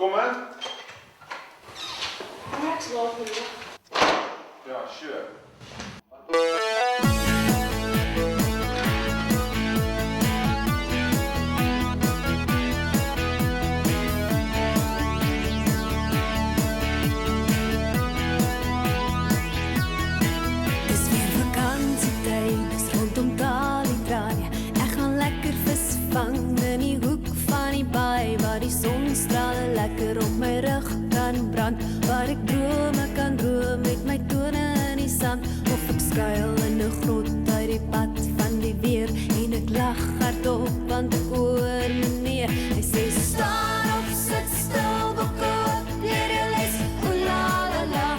Kom in. Ek slaap nie. Ja, sure. Dis weer vakansietyd, dis rondom Bali draai. Ek gaan lekker vis vang in die hoek van die baai, waar die sonstrale lekker op my rug kan brand, waar ek drome kan droom met my tone in die sand, of ek skuil in 'n grot uit die pad van die weer, en ek lag hardop want ek hoor meneer, hy sê staan op, sit stil, boek op, leer jou les, ooh la la la,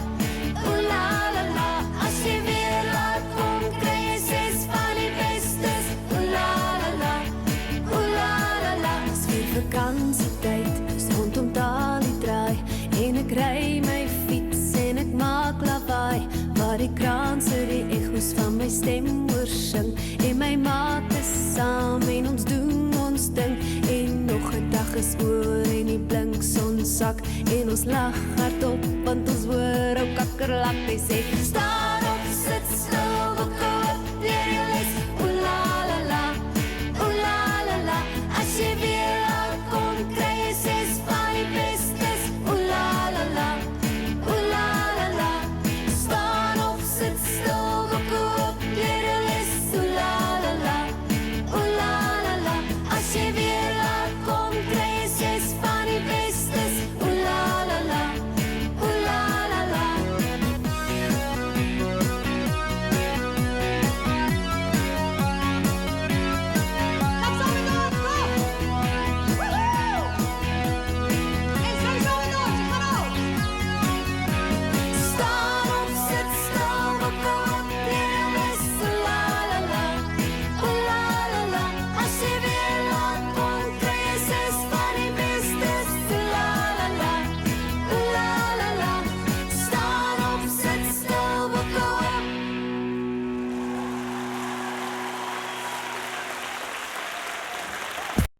ooh la la la, as jy weer laat kom, kry jy 6 van die bestes, ooh la la la, ooh la la la, dis weer vakansietyd, dis rondom Bali draai, en ek ry my fiets en ek maak lawaai, waar die kraanse die echos van my stem oorsing, en my maat is saam en ons doen ons ding, en nog 'n dag is oor en die blink son sak, en ons lag hardop want ons hoor ou kakkerlak, hy sê staan